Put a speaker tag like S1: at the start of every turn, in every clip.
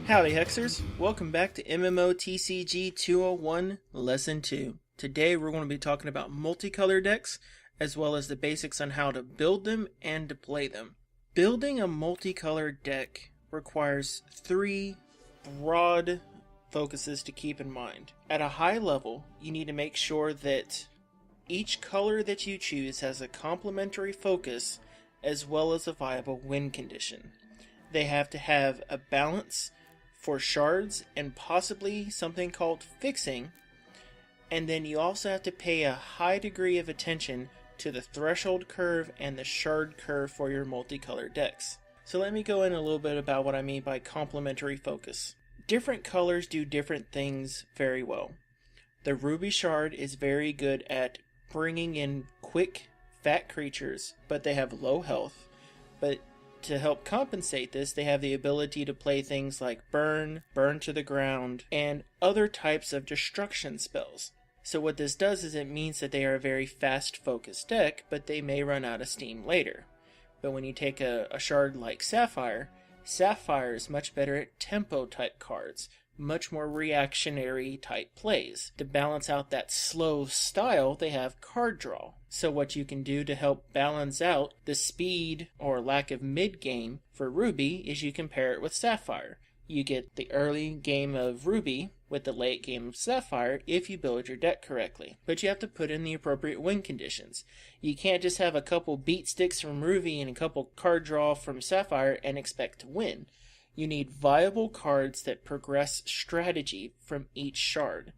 S1: Howdy Hexers, welcome back to MMO TCG 201 Lesson 2. Today we're going to be talking about multicolor decks, as well as the basics on how to build them and to play them. Building a multicolor deck requires three broad focuses to keep in mind. At a high level, you need to make sure that each color that you choose has a complementary focus as well as a viable win condition. They have to have a balance for shards and possibly something called fixing, and then you also have to pay a high degree of attention to the threshold curve and the shard curve for your multicolor decks. So let me go in a little bit about what I mean by complementary focus. Different colors do different things very well. The ruby shard is very good at bringing in quick, fat creatures, but they have low health. But to help compensate this, they have the ability to play things like burn to the ground, and other types of destruction spells. So what this does is it means that they are a very fast-focused deck, but they may run out of steam later. But when you take a shard like Sapphire, Sapphire is much better at tempo-type cards, much more reactionary-type plays. To balance out that slow style, they have card draw. So what you can do to help balance out the speed or lack of mid-game for Ruby is you compare it with Sapphire. You get the early game of Ruby with the late game of Sapphire if you build your deck correctly. But you have to put in the appropriate win conditions. You can't just have a couple beat sticks from Ruby and a couple card draw from Sapphire and expect to win. You need viable cards that progress strategy from each shard.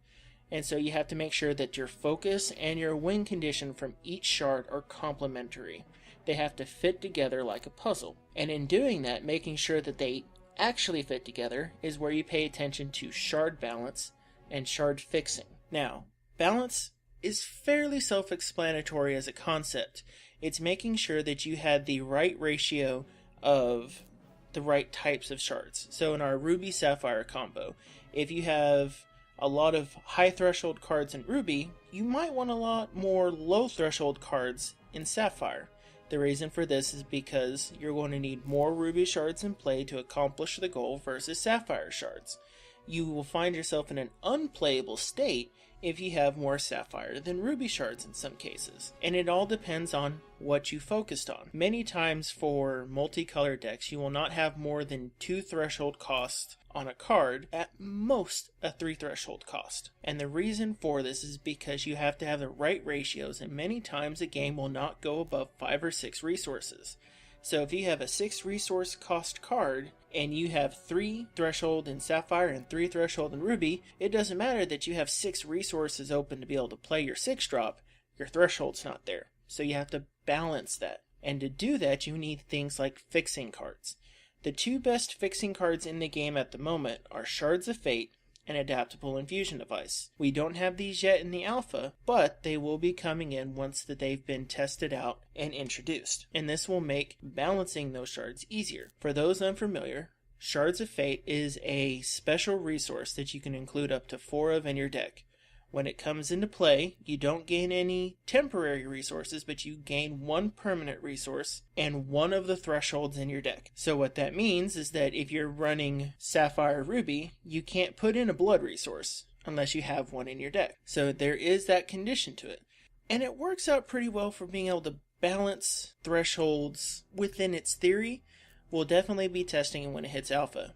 S1: And so you have to make sure that your focus and your win condition from each shard are complementary. They have to fit together like a puzzle. And in doing that, making sure that they actually fit together is where you pay attention to shard balance and shard fixing. Now, balance is fairly self-explanatory as a concept. It's making sure that you had the right ratio of the right types of shards. So in our Ruby Sapphire combo, if you have a lot of high threshold cards in Ruby, you might want a lot more low threshold cards in Sapphire. The reason for this is because you're going to need more Ruby shards in play to accomplish the goal versus Sapphire shards. You will find yourself in an unplayable state if you have more Sapphire than Ruby shards in some cases. And it all depends on what you focused on. Many times for multicolor decks, you will not have more than 2 threshold costs on a card, at most a 3 threshold cost. And the reason for this is because you have to have the right ratios, and many times a game will not go above 5 or 6 resources. So if you have a 6 resource cost card, and you have 3 threshold in Sapphire and 3 threshold in Ruby, it doesn't matter that you have 6 resources open to be able to play your 6 drop, your threshold's not there. So you have to balance that. And to do that, you need things like fixing cards. The 2 best fixing cards in the game at the moment are Shards of Fate and Adaptable Infusion Device. We don't have these yet in the alpha, but they will be coming in once that they've been tested out and introduced. And this will make balancing those shards easier. For those unfamiliar, Shards of Fate is a special resource that you can include up to 4 of in your deck. When it comes into play, you don't gain any temporary resources, but you gain 1 permanent resource and 1 of the thresholds in your deck. So what that means is that if you're running Sapphire Ruby, you can't put in a blood resource unless you have 1 in your deck. So there is that condition to it. And it works out pretty well for being able to balance thresholds within its theory. We'll definitely be testing it when it hits alpha.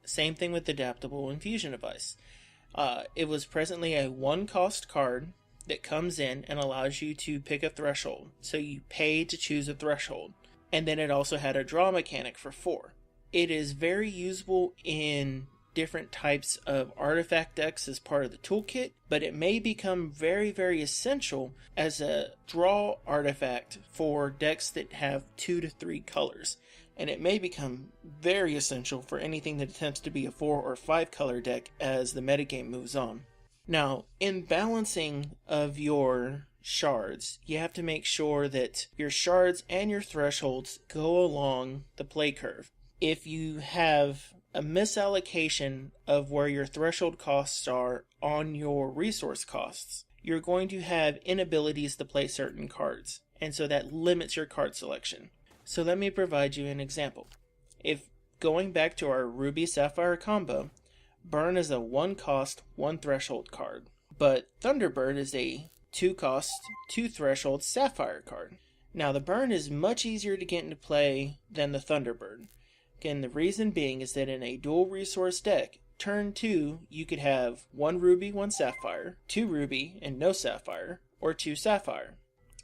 S1: Same thing with Adaptable Infusion Device. It was presently a 1 cost card that comes in and allows you to pick a threshold. So you pay to choose a threshold. And then it also had a draw mechanic for 4. It is very usable in different types of artifact decks as part of the toolkit, but it may become very, very essential as a draw artifact for decks that have 2 to 3 colors. And it may become very essential for anything that attempts to be a 4 or 5 color deck as the metagame moves on. Now, in balancing of your shards, you have to make sure that your shards and your thresholds go along the play curve. If you have a misallocation of where your threshold costs are on your resource costs, you're going to have inabilities to play certain cards, and so that limits your card selection. So let me provide you an example. If going back to our Ruby Sapphire combo, Burn is a 1 cost, 1 threshold card. But Thunderbird is a 2 cost, 2 threshold Sapphire card. Now the Burn is much easier to get into play than the Thunderbird. Again, the reason being is that in a dual resource deck, turn 2, you could have 1 Ruby, 1 Sapphire, 2 Ruby, and no Sapphire, or 2 Sapphire.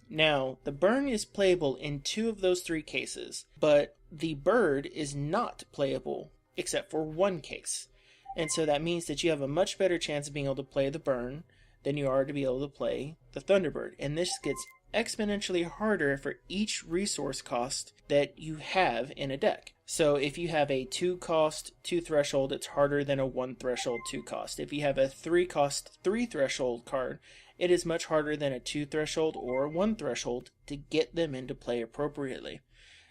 S1: Now, the Burn is playable in 2 of those 3 cases, but the Bird is not playable except for 1 case. And so that means that you have a much better chance of being able to play the Burn than you are to be able to play the Thunderbird. And this gets exponentially harder for each resource cost that you have in a deck. So if you have a 2 cost, 2 threshold, it's harder than a 1 threshold, 2 cost. If you have a 3 cost, 3 threshold card, it is much harder than a 2 threshold or a 1 threshold to get them into play appropriately.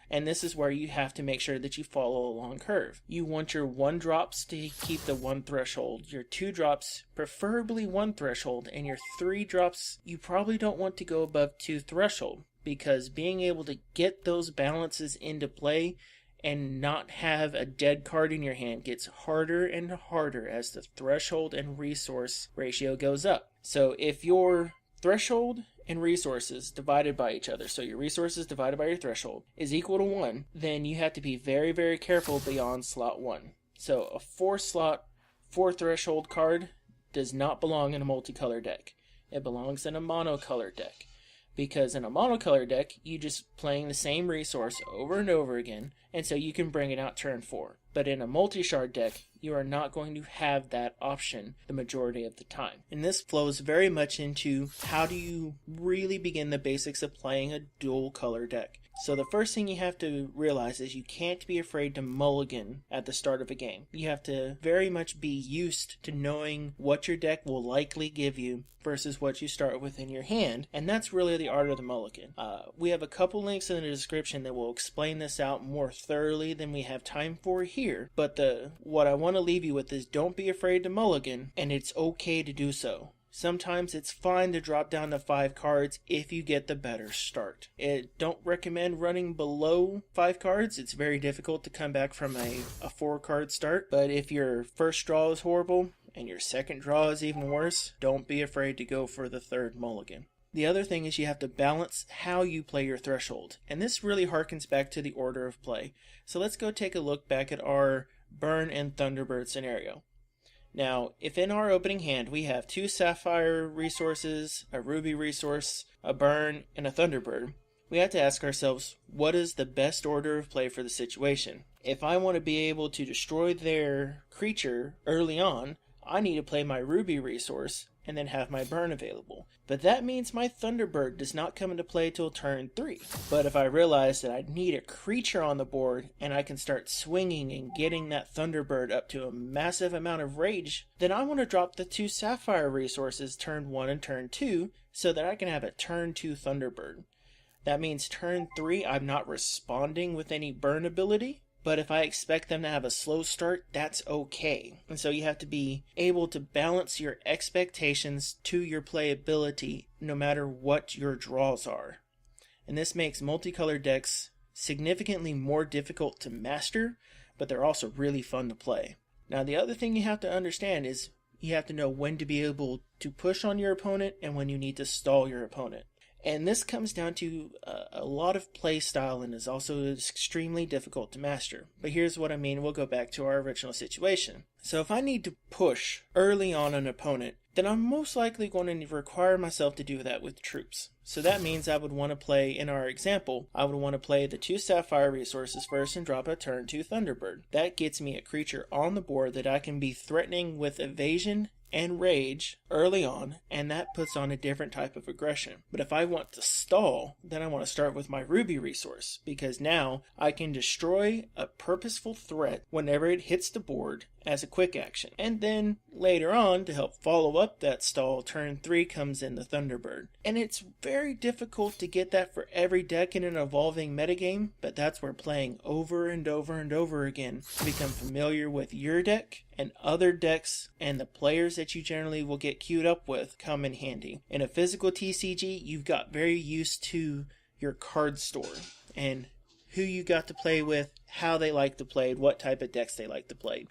S1: And this is where you have to make sure that you follow a long curve. You want your 1 drops to keep the 1 threshold, your 2 drops preferably 1 threshold, and your 3 drops you probably don't want to go above 2 threshold, because being able to get those balances into play and not have a dead card in your hand gets harder and harder as the threshold and resource ratio goes up. So if your threshold and resources divided by each other, so your resources divided by your threshold, is equal to 1, then you have to be very, very careful beyond slot 1. So a 4 slot, 4 threshold card does not belong in a multicolor deck. It belongs in a monocolor deck. Because in a monocolor deck, you just playing the same resource over and over again, and so you can bring it out turn 4. But in a multi-shard deck, you are not going to have that option the majority of the time. And this flows very much into how do you really begin the basics of playing a dual color deck. So the first thing you have to realize is you can't be afraid to mulligan at the start of a game. You have to very much be used to knowing what your deck will likely give you versus what you start with in your hand, and that's really the art of the mulligan. We have a couple links in the description that will explain this out more thoroughly than we have time for here, but what I want to leave you with is don't be afraid to mulligan, and it's okay to do so. Sometimes it's fine to drop down to 5 cards if you get the better start. Don't recommend running below 5 cards. It's very difficult to come back from a 4 card start. But if your first draw is horrible and your second draw is even worse, don't be afraid to go for the 3rd mulligan. The other thing is you have to balance how you play your threshold. And this really harkens back to the order of play. So let's go take a look back at our Burn and Thunderbird scenario. Now, if in our opening hand we have 2 Sapphire resources, a Ruby resource, a Burn, and a Thunderbird, we have to ask ourselves, what is the best order of play for the situation? If I want to be able to destroy their creature early on, I need to play my Ruby resource and then have my Burn available. But that means my Thunderbird does not come into play till turn 3. But if I realize that I need a creature on the board and I can start swinging and getting that Thunderbird up to a massive amount of rage, then I want to drop the 2 Sapphire resources turn 1 and turn 2 so that I can have a turn 2 Thunderbird. That means turn 3 I'm not responding with any Burn ability. But if I expect them to have a slow start, that's okay. And so you have to be able to balance your expectations to your playability no matter what your draws are. And this makes multicolor decks significantly more difficult to master, but they're also really fun to play. Now the other thing you have to understand is you have to know when to be able to push on your opponent and when you need to stall your opponent. And this comes down to a lot of play style and is also extremely difficult to master. But here's what I mean. We'll go back to our original situation. So if I need to push early on an opponent, then I'm most likely going to require myself to do that with troops. So that means I would want to play, in our example, I would want to play the 2 Sapphire resources first and drop a turn 2 Thunderbird. That gets me a creature on the board that I can be threatening with evasion and rage early on, and that puts on a different type of aggression. But if I want to stall, then I want to start with my Ruby resource, because now I can destroy a purposeful threat whenever it hits the board as a quick action. And then later on, to help follow up that stall, turn 3 comes in the Thunderbird. And it's very difficult to get that for every deck in an evolving metagame, but that's where playing over and over and over again to become familiar with your deck and other decks and the players that you generally will get queued up with come in handy. In a physical TCG, you've got very used to your card store, and who you got to play with, how they like to play, what type of decks they like to play.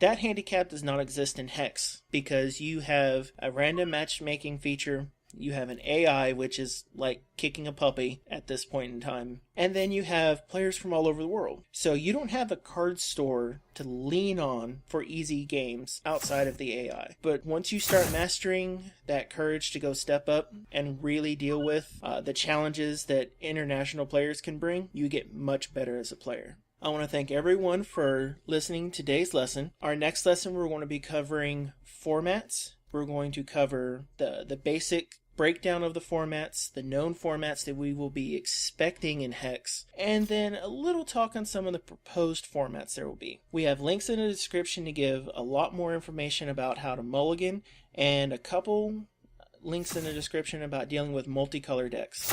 S1: That handicap does not exist in Hex because you have a random matchmaking feature. You have an AI, which is like kicking a puppy at this point in time. And then you have players from all over the world. So you don't have a card store to lean on for easy games outside of the AI. But once you start mastering that courage to go step up and really deal with the challenges that international players can bring, you get much better as a player. I want to thank everyone for listening to today's lesson. Our next lesson, we're going to be covering formats. We're going to cover the basic breakdown of the formats, the known formats that we will be expecting in Hex, and then a little talk on some of the proposed formats there will be. We have links in the description to give a lot more information about how to mulligan, and a couple links in the description about dealing with multicolor decks.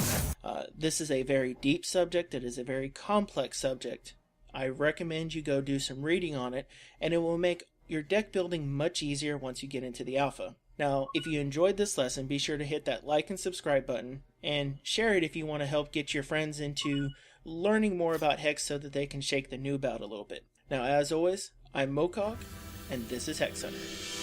S1: This is a very deep subject. It is a very complex subject. I recommend you go do some reading on it, and it will make your deck building much easier once you get into the alpha. Now, if you enjoyed this lesson, be sure to hit that like and subscribe button, and share it if you want to help get your friends into learning more about Hex so that they can shake the noob out a little bit. Now, as always, I'm Mokog, and this is Hex Site.